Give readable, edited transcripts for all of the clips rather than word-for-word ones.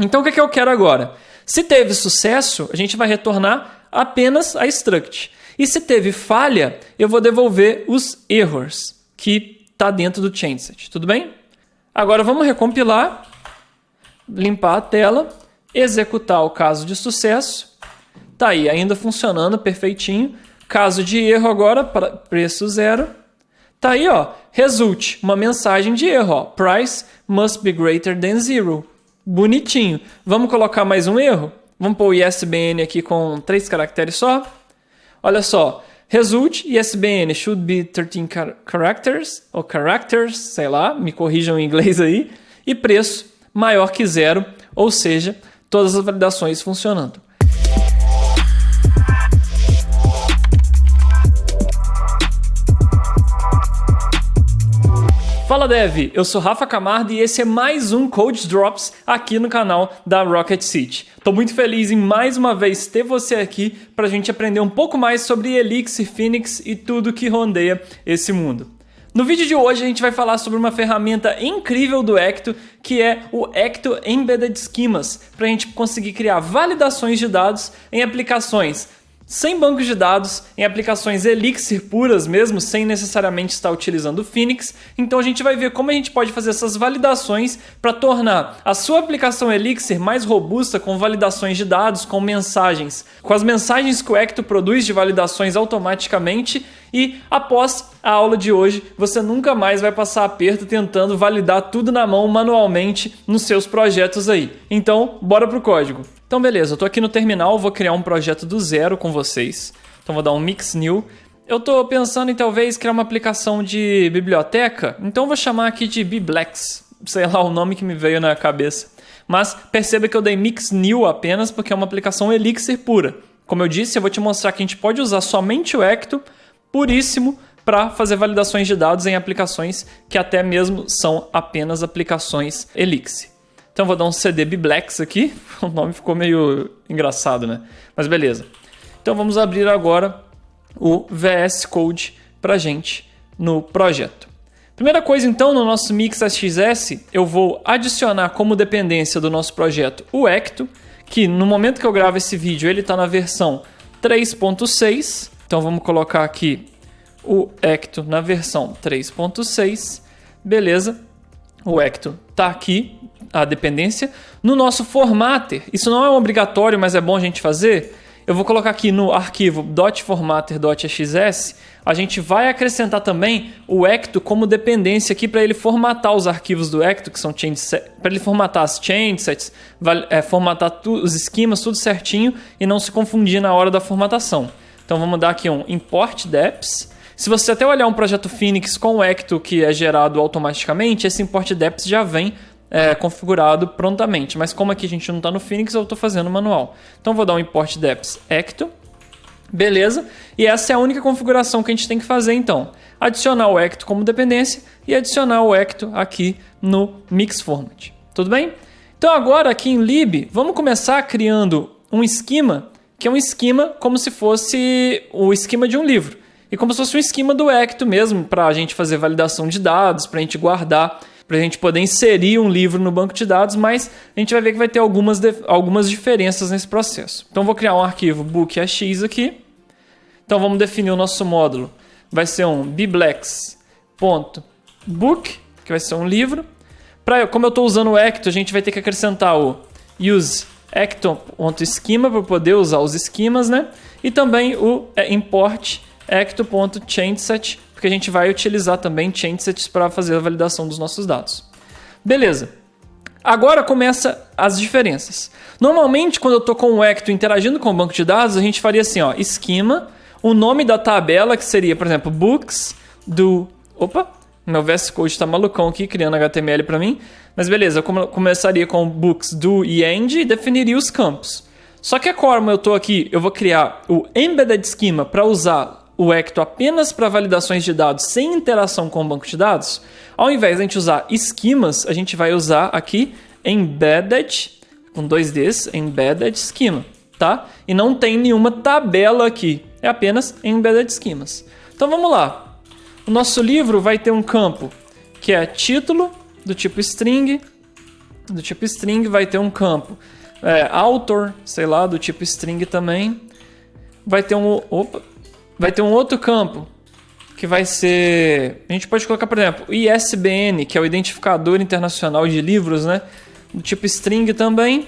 Então, o que eu quero agora? Se teve sucesso, a gente vai retornar apenas a struct. E se teve falha, eu vou devolver os errors, que está dentro do changeset. Tudo bem? Agora, vamos recompilar, limpar a tela, executar o caso de sucesso. Tá aí, ainda funcionando perfeitinho. Caso de erro agora, preço 0. Tá aí, ó, result, uma mensagem de erro, ó, price must be greater than 0. Bonitinho. Vamos colocar mais um erro? Vamos pôr o ISBN aqui com 3 caracteres só. Olha só, result ISBN should be 13 characters, ou characters, sei lá, me corrijam em inglês aí. E preço maior que 0, ou seja, todas as validações funcionando. Fala Dev, eu sou Rafa Camargo e esse é mais um Code Drops aqui no canal da Rocket City. Estou muito feliz em mais uma vez ter você aqui para a gente aprender um pouco mais sobre Elixir, Phoenix e tudo que rondeia esse mundo. No vídeo de hoje a gente vai falar sobre uma ferramenta incrível do Ecto, que é o Ecto Embedded Schemas, para a gente conseguir criar validações de dados em aplicações sem bancos de dados, em aplicações Elixir puras mesmo, sem necessariamente estar utilizando o Phoenix. Então a gente vai ver como a gente pode fazer essas validações para tornar a sua aplicação Elixir mais robusta com validações de dados, com mensagens, com as mensagens que o Ecto produz de validações automaticamente. E após a aula de hoje, você nunca mais vai passar aperto tentando validar tudo na mão manualmente nos seus projetos aí. Então, bora pro código. Então, beleza, eu tô aqui no terminal, vou criar um projeto do zero com vocês. Então, vou dar um Mix New. Eu tô pensando em talvez criar uma aplicação de biblioteca, então vou chamar aqui de Biblex, sei lá o nome que me veio na cabeça. Mas perceba que eu dei Mix New apenas porque é uma aplicação Elixir pura. Como eu disse, eu vou te mostrar que a gente pode usar somente o Ecto puríssimo para fazer validações de dados em aplicações que até mesmo são apenas aplicações Elixir. Então vou dar um CD Biblex aqui, o nome ficou meio engraçado, né? Mas beleza. Então vamos abrir agora o VS Code para a gente no projeto. Primeira coisa então, no nosso Mix.xs, eu vou adicionar como dependência do nosso projeto o Ecto, que no momento que eu gravo esse vídeo ele está na versão 3.6. Então vamos colocar aqui o Ecto na versão 3.6. Beleza. O Ecto está aqui, a dependência. No nosso formatter, isso não é obrigatório, mas é bom a gente fazer. Eu vou colocar aqui no arquivo .formatter.xs. A gente vai acrescentar também o Ecto como dependência aqui para ele formatar os arquivos do Ecto, que são para ele formatar as changesets, formatar os esquemas, tudo certinho e não se confundir na hora da formatação. Então vamos dar aqui um import deps. Se você até olhar um projeto Phoenix com o Ecto que é gerado automaticamente, esse import deps já vem configurado prontamente. Mas como aqui a gente não está no Phoenix, eu estou fazendo manual. Então vou dar um import deps Ecto. Beleza? E essa é a única configuração que a gente tem que fazer então. Adicionar o Ecto como dependência e adicionar o Ecto aqui no Mix Format. Tudo bem? Então agora aqui em lib, vamos começar criando um esquema, que é um esquema como se fosse o esquema de um livro. E como se fosse um esquema do Ecto mesmo, para a gente fazer validação de dados, para a gente guardar, para a gente poder inserir um livro no banco de dados, mas a gente vai ver que vai ter algumas diferenças nesse processo. Então vou criar um arquivo book.ax aqui. Então vamos definir o nosso módulo. Vai ser um biblex.book, que vai ser um livro. Como eu estou usando o Ecto, a gente vai ter que acrescentar o use ecto.schema para poder usar os esquemas, né? E também o import ecto.changeset, porque a gente vai utilizar também changesets para fazer a validação dos nossos dados. Beleza. Agora começa as diferenças. Normalmente, quando eu estou com o Ecto interagindo com o banco de dados, a gente faria assim, ó, esquema, o nome da tabela, que seria, por exemplo, books do... Opa, meu VS Code está malucão aqui, criando HTML para mim. Mas beleza, eu começaria com books do e end e definiria os campos. Só que como eu estou aqui, eu vou criar o Embedded Schema para usar o Ecto apenas para validações de dados sem interação com o banco de dados. Ao invés de a gente usar esquemas, a gente vai usar aqui Embedded, com 2 Ds, Embedded Schema, tá? E não tem nenhuma tabela aqui, é apenas Embedded Schemas. Então vamos lá. O nosso livro vai ter um campo que é título, do tipo string, do tipo string, vai ter um campo author, sei lá, do tipo string também. Vai ter um outro campo que vai ser... A gente pode colocar, por exemplo, o ISBN, que é o Identificador Internacional de Livros, né? Do tipo string também.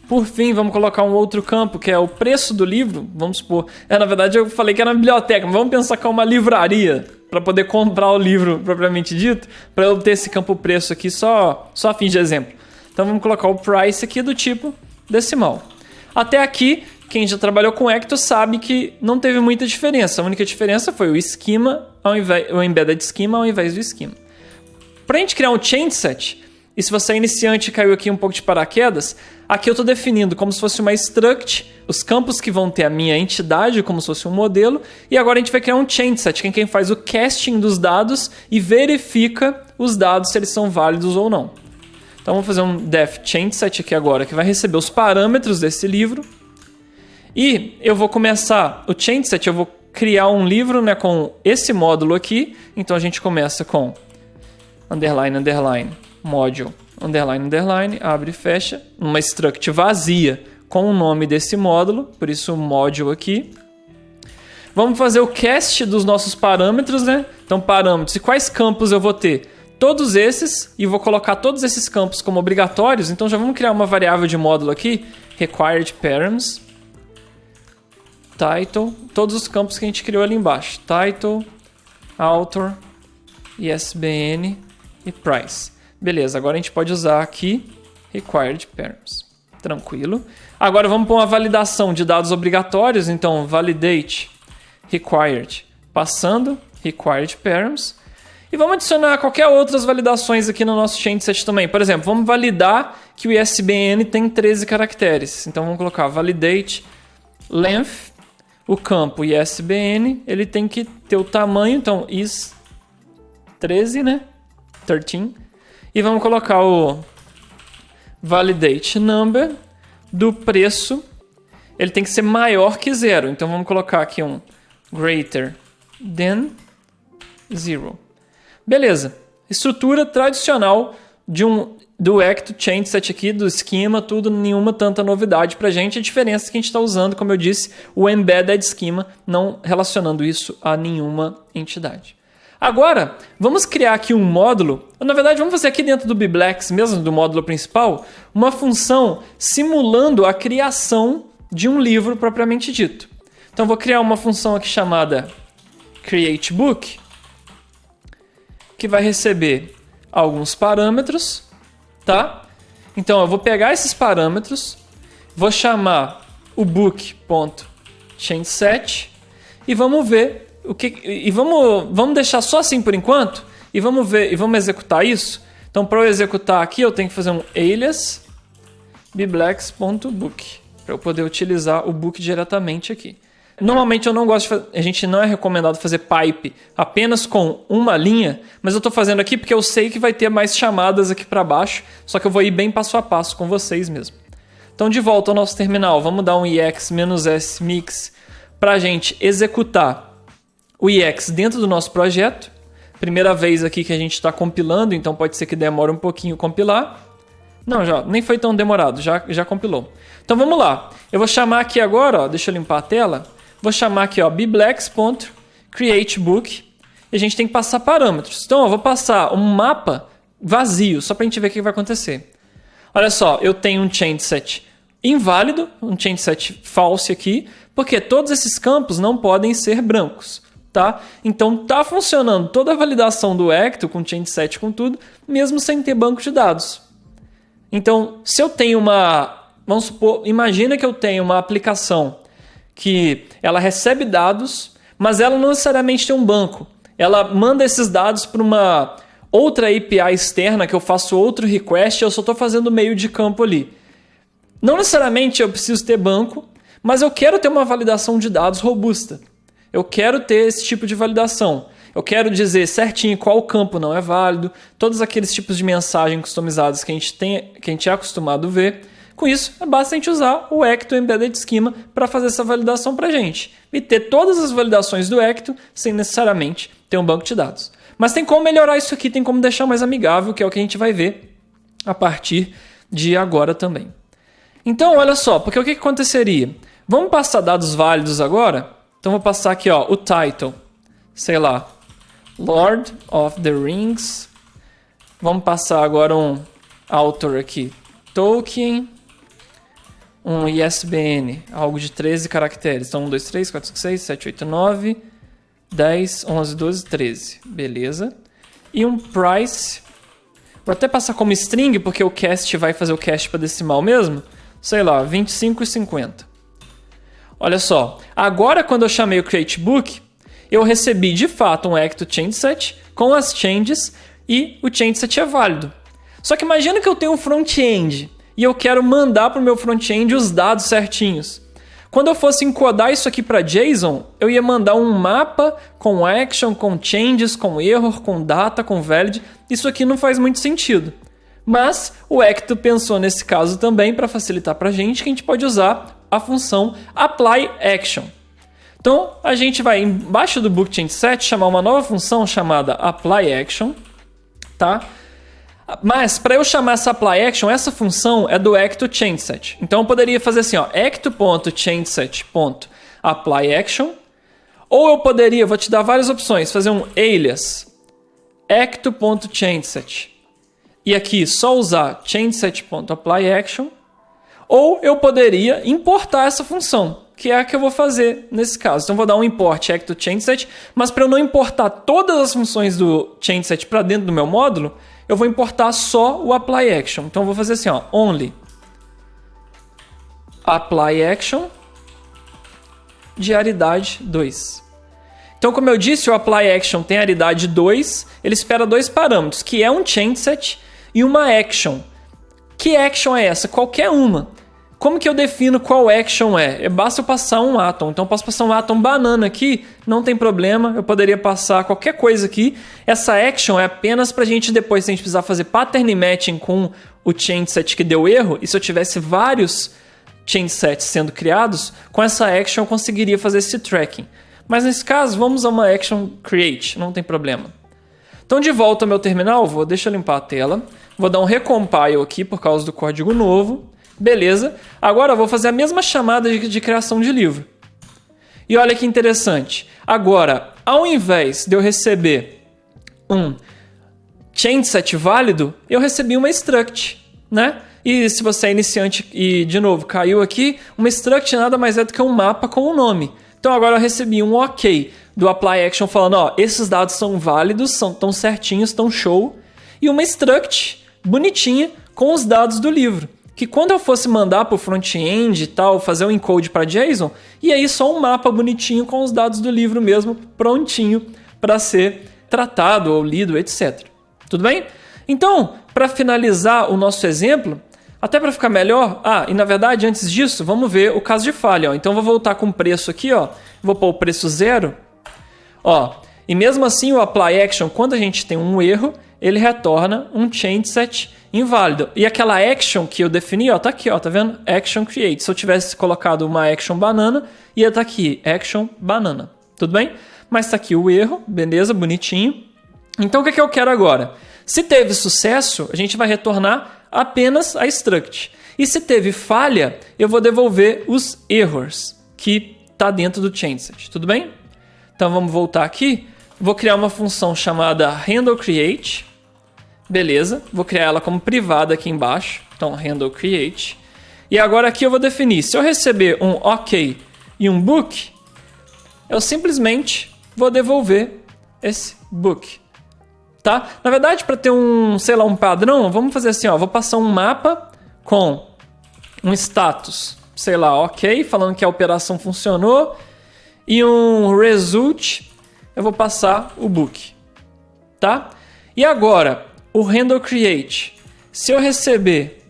Por fim, vamos colocar um outro campo, que é o preço do livro. Vamos supor... na verdade, eu falei que era uma biblioteca, mas vamos pensar que é uma livraria, para poder comprar o livro propriamente dito, para eu ter esse campo preço aqui só a fim de exemplo. Então, vamos colocar o price aqui do tipo decimal. Até aqui... Quem já trabalhou com Ecto sabe que não teve muita diferença. A única diferença foi o schema, o embedded schema ao invés do schema. Para a gente criar um changeset, e se você é iniciante e caiu aqui um pouco de paraquedas, aqui eu estou definindo como se fosse uma struct, os campos que vão ter a minha entidade, como se fosse um modelo, e agora a gente vai criar um changeset, que é quem faz o casting dos dados e verifica os dados se eles são válidos ou não. Então vamos fazer um def changeset aqui agora, que vai receber os parâmetros desse livro. E eu vou começar o changeset, eu vou criar um livro, né, com esse módulo aqui. Então a gente começa com underline, underline, module, underline, underline, abre e fecha, uma struct vazia com o nome desse módulo, por isso o module aqui. Vamos fazer o cast dos nossos parâmetros, né? Então parâmetros, e quais campos eu vou ter? Todos esses, e vou colocar todos esses campos como obrigatórios. Então já vamos criar uma variável de módulo aqui, required params. Title, todos os campos que a gente criou ali embaixo. Title, author, ISBN e price. Beleza, agora a gente pode usar aqui required params. Tranquilo. Agora vamos para uma validação de dados obrigatórios. Então, validate required, passando required params. E vamos adicionar qualquer outras validações aqui no nosso changeset também. Por exemplo, vamos validar que o ISBN tem 13 caracteres. Então, vamos colocar validate length. O campo ISBN, ele tem que ter o tamanho, então is 13, né? 13. E vamos colocar o validate number do preço, ele tem que ser maior que 0. Então vamos colocar aqui um greater than 0. Beleza. Estrutura tradicional do Ecto Changeset aqui, do schema, tudo, nenhuma tanta novidade pra gente. A diferença é que a gente está usando, como eu disse, o embedded schema, não relacionando isso a nenhuma entidade. Agora, vamos criar aqui um módulo. Na verdade, vamos fazer aqui dentro do Biblex, mesmo do módulo principal, uma função simulando a criação de um livro propriamente dito. Então, vou criar uma função aqui chamada createBook, que vai receber alguns parâmetros. Tá? Então eu vou pegar esses parâmetros, vou chamar o book.changeset e vamos ver o que e vamos deixar só assim por enquanto e vamos ver e vamos executar isso. Então para eu executar aqui eu tenho que fazer um alias biblex.book para eu poder utilizar o book diretamente aqui. Normalmente eu não gosto de fazer, a gente não é recomendado fazer pipe apenas com uma linha, mas eu estou fazendo aqui porque eu sei que vai ter mais chamadas aqui para baixo, só que eu vou ir bem passo a passo com vocês mesmo. Então de volta ao nosso terminal, vamos dar um ix-s mix para a gente executar o ix dentro do nosso projeto. Primeira vez aqui que a gente está compilando, então pode ser que demore um pouquinho compilar. Não, já nem foi tão demorado, já compilou. Então vamos lá, eu vou chamar aqui agora, ó, deixa eu limpar a tela. Vou chamar aqui biblex.createBook e a gente tem que passar parâmetros. Então eu vou passar um mapa vazio, só para a gente ver o que vai acontecer. Olha só, eu tenho um changeset inválido, um changeset false aqui, porque todos esses campos não podem ser brancos. Tá? Então está funcionando toda a validação do Ecto com changeset com tudo, mesmo sem ter banco de dados. Então se eu tenho vamos supor, imagina que eu tenho uma aplicação que ela recebe dados, mas ela não necessariamente tem um banco. Ela manda esses dados para uma outra API externa que eu faço outro request, eu só estou fazendo meio de campo ali. Não necessariamente eu preciso ter banco, mas eu quero ter uma validação de dados robusta. Eu quero ter esse tipo de validação. Eu quero dizer certinho qual campo não é válido, todos aqueles tipos de mensagem customizados que a gente é acostumado a ver. Com isso, basta a gente usar o Ecto Embedded Schema para fazer essa validação para a gente. E ter todas as validações do Ecto sem necessariamente ter um banco de dados. Mas tem como melhorar isso aqui, tem como deixar mais amigável, que é o que a gente vai ver a partir de agora também. Então, olha só, porque o que aconteceria? Vamos passar dados válidos agora? Então, vou passar aqui, ó, o title, sei lá, Lord of the Rings. Vamos passar agora um author aqui, Tolkien. Um ISBN, algo de 13 caracteres. Então, 1, 2, 3, 4, 5, 6, 7, 8, 9, 10, 11, 12, 13. Beleza. E um price. Vou até passar como string, porque o cast vai fazer o cast para decimal mesmo. Sei lá, 25,50. Olha só. Agora, quando eu chamei o createbook, eu recebi, de fato, um act changeset com as changes e o changeset é válido. Só que imagina que eu tenho um front-end e eu quero mandar para o meu front-end os dados certinhos. Quando eu fosse encodar isso aqui para JSON, eu ia mandar um mapa com action, com changes, com error, com data, com valid. Isso aqui não faz muito sentido. Mas o Ecto pensou nesse caso também para facilitar para a gente que pode usar a função applyAction. Então a gente vai embaixo do book changeset chamar uma nova função chamada applyAction, tá? Mas para eu chamar essa applyAction, essa função é do Ecto changeset. Então eu poderia fazer assim, ó, ecto.changeset.applyAction, ou eu poderia, vou te dar várias opções, fazer um alias ecto.changeset e aqui só usar changeset.applyAction, ou eu poderia importar essa função, que é a que eu vou fazer nesse caso. Então vou dar um import ecto changeset, mas para eu não importar todas as funções do changeset para dentro do meu módulo, eu vou importar só o applyAction. Então eu vou fazer assim, ó, only applyAction de aridade 2. Então, como eu disse, o applyAction tem aridade 2, ele espera dois parâmetros, que é um changeset e uma action. Que action é essa? Qualquer uma. Como que eu defino qual action é? Basta eu passar um atom. Então eu posso passar um atom banana aqui, não tem problema. Eu poderia passar qualquer coisa aqui. Essa action é apenas para a gente depois, se a gente precisar fazer pattern matching com o changeset que deu erro, e se eu tivesse vários changesets sendo criados, com essa action eu conseguiria fazer esse tracking. Mas nesse caso, vamos usar uma action create, não tem problema. Então de volta ao meu terminal, deixa eu limpar a tela. Vou dar um recompile aqui por causa do código novo. Beleza, agora eu vou fazer a mesma chamada de criação de livro. E olha que interessante. Agora, ao invés de eu receber um changeset válido, eu recebi uma struct, né? E se você é iniciante e, de novo, caiu aqui, uma struct nada mais é do que um mapa com um nome. Então agora eu recebi um OK do applyAction falando, ó, esses dados são válidos, tão certinhos, tão show. E uma struct bonitinha com os dados do livro. Que quando eu fosse mandar para o front-end e tal, fazer um encode para JSON, e aí só um mapa bonitinho com os dados do livro mesmo, prontinho para ser tratado ou lido, etc. Tudo bem? Então, para finalizar o nosso exemplo, até para ficar melhor, e na verdade antes disso, vamos ver o caso de falha. Ó. Então vou voltar com o preço aqui, ó. Vou pôr o preço 0. Ó. E mesmo assim o applyAction, quando a gente tem um erro, ele retorna um changeset inválido. E aquela action que eu defini, ó, tá aqui, ó, tá vendo? Action create. Se eu tivesse colocado uma action banana, ia estar aqui, action banana. Tudo bem? Mas tá aqui o erro, beleza, bonitinho. Então o que eu quero agora? Se teve sucesso, a gente vai retornar apenas a struct. E se teve falha, eu vou devolver os errors que tá dentro do changeset. Tudo bem? Então vamos voltar aqui. Vou criar uma função chamada handleCreate. Beleza, vou criar ela como privada aqui embaixo. Então, handleCreate. E agora aqui eu vou definir. Se eu receber um OK e um book, eu simplesmente vou devolver esse book. Tá? Na verdade, para ter um padrão, vamos fazer assim, ó. Vou passar um mapa com um status, sei lá, OK, falando que a operação funcionou. E um result, eu vou passar o book. Tá? E agora, o handleCreate, se eu receber,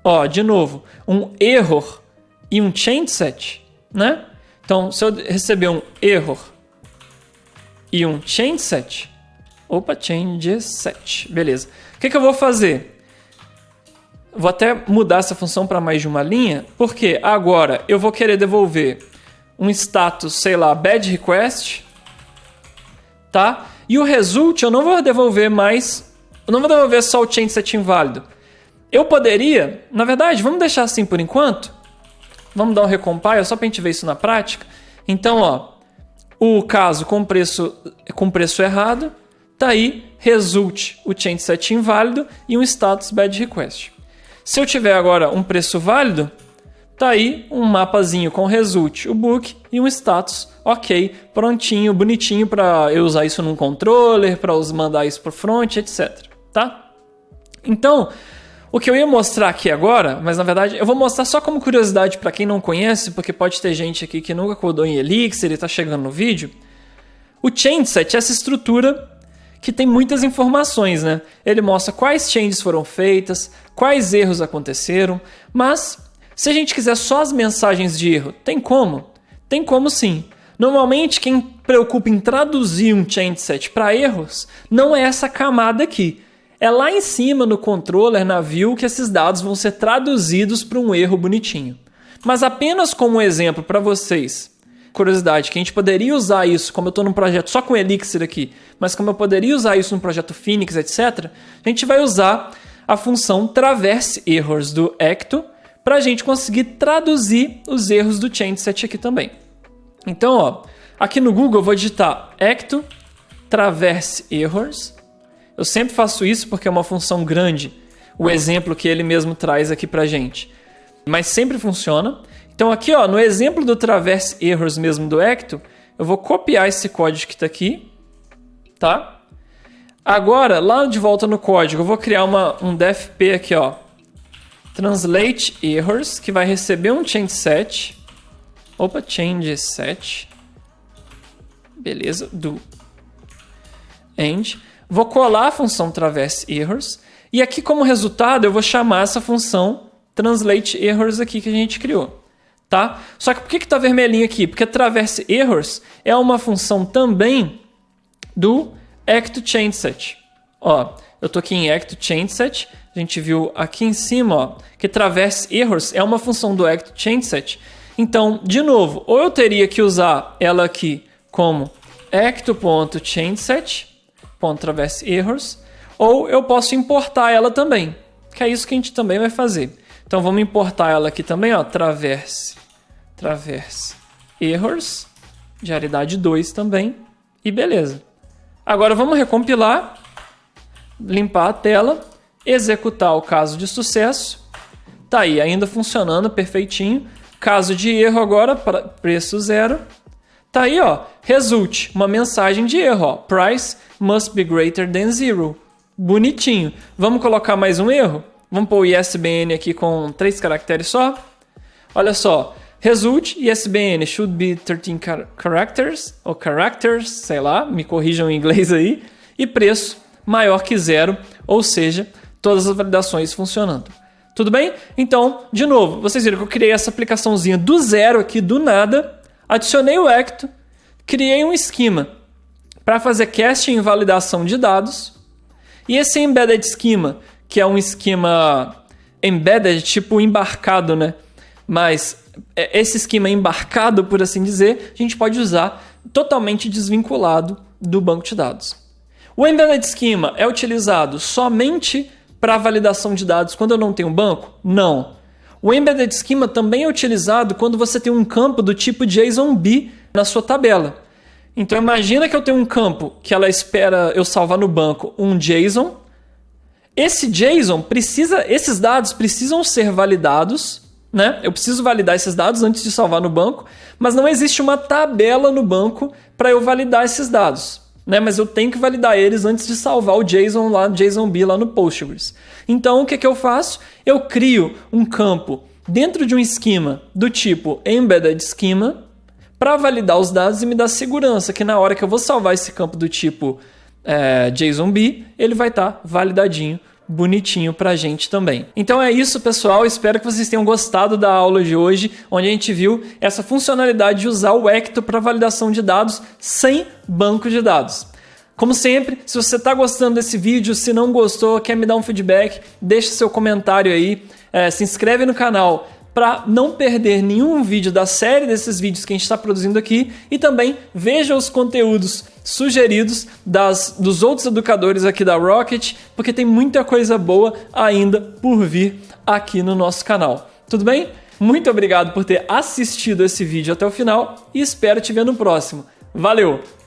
ó, de novo, um error e um changeset, né? Então, se eu receber um error e um changeset, changeset, beleza. O que eu vou fazer? Vou até mudar essa função para mais de uma linha, porque agora eu vou querer devolver um status, sei lá, bad request, tá? E o result eu não vou devolver mais, eu não vou devolver só o changeset inválido. eu poderia, na verdade, vamos deixar assim por enquanto. Vamos dar um recompile só para a gente ver isso na prática. Então, ó, o caso com preço errado, tá aí, result o change set inválido e um status bad request. Se eu tiver agora um preço válido, tá aí um mapazinho com result, o book e um status ok, prontinho, bonitinho para eu usar isso num controller, para mandar isso pro front, etc. Tá? Então, o que eu ia mostrar aqui agora, mas na verdade eu vou mostrar só como curiosidade para quem não conhece, porque pode ter gente aqui que nunca codou em Elixir e tá chegando no vídeo. O change set é essa estrutura que tem muitas informações, né? Ele mostra quais changes foram feitas, quais erros aconteceram, mas se a gente quiser só as mensagens de erro, tem como? Tem como sim. Normalmente quem preocupa em traduzir um change set para erros não é essa camada aqui. É lá em cima no controller, na view, que esses dados vão ser traduzidos para um erro bonitinho. Mas apenas como exemplo para vocês, curiosidade, que a gente poderia usar isso, como eu estou num projeto só com Elixir aqui, mas como eu poderia usar isso num projeto Phoenix, etc., a gente vai usar a função traverse errors do Ecto para a gente conseguir traduzir os erros do change set aqui também. Então, ó, aqui no Google eu vou digitar Ecto traverse errors. Eu sempre faço isso porque é uma função grande, o exemplo que ele mesmo traz aqui pra gente. Mas sempre funciona. Então aqui, ó, no exemplo do traverse errors mesmo do Ecto, eu vou copiar esse código que está aqui, tá? Agora, lá de volta no código, eu vou criar um DFP aqui, ó, translate errors, que vai receber um change set. Opa, change set. Beleza, do end. Vou colar a função traverse errors e aqui como resultado eu vou chamar essa função translate errors aqui que a gente criou, tá? Só que por que está vermelhinho aqui? Porque traverse errors é uma função também do Ecto change set. Ó, eu tô aqui em Ecto change set, a gente viu aqui em cima, ó, que traverse errors é uma função do Ecto change set. Então, de novo, ou eu teria que usar ela aqui como ecto.changeset traverse errors, ou eu posso importar ela também, que é isso que a gente também vai fazer. Então vamos importar ela aqui também, ó, traverse errors, de raridade 2 também, e beleza. Agora vamos recompilar, limpar a tela, executar o caso de sucesso, tá aí ainda funcionando perfeitinho, caso de erro agora, preço 0, tá aí, ó, result, uma mensagem de erro, ó, price must be greater than 0. Bonitinho. Vamos colocar mais um erro? Vamos pôr o ISBN aqui com 3 caracteres só. Olha só, result ISBN should be 13 characters, ou characters, sei lá, me corrijam em inglês aí, e preço maior que 0, ou seja, todas as validações funcionando. Tudo bem? Então, de novo, vocês viram que eu criei essa aplicaçãozinha do zero aqui, do nada, adicionei o Ecto, criei um esquema para fazer casting e validação de dados. E esse embedded schema, que é um esquema embedded, tipo embarcado, né? Mas esse esquema embarcado, por assim dizer, a gente pode usar totalmente desvinculado do banco de dados. O embedded schema é utilizado somente para validação de dados quando eu não tenho banco? Não. O embedded schema também é utilizado quando você tem um campo do tipo JSON-B na sua tabela. Então imagina que eu tenho um campo que ela espera eu salvar no banco um JSON. Esse JSON esses dados precisam ser validados, né? Eu preciso validar esses dados antes de salvar no banco, mas não existe uma tabela no banco para eu validar esses dados, né? Mas eu tenho que validar eles antes de salvar o JSON lá, JSON-B lá no Postgres. Então o que eu faço? Eu crio um campo dentro de um esquema do tipo embedded schema para validar os dados e me dar segurança que na hora que eu vou salvar esse campo do tipo JSON-B, ele vai estar validadinho, bonitinho para a gente também. Então é isso, pessoal. Espero que vocês tenham gostado da aula de hoje, onde a gente viu essa funcionalidade de usar o Ecto para validação de dados sem banco de dados. Como sempre, se você está gostando desse vídeo, se não gostou, quer me dar um feedback, deixe seu comentário aí, se inscreve no canal para não perder nenhum vídeo da série desses vídeos que a gente está produzindo aqui e também veja os conteúdos sugeridos dos outros educadores aqui da Rocket, porque tem muita coisa boa ainda por vir aqui no nosso canal. Tudo bem? Muito obrigado por ter assistido esse vídeo até o final e espero te ver no próximo. Valeu!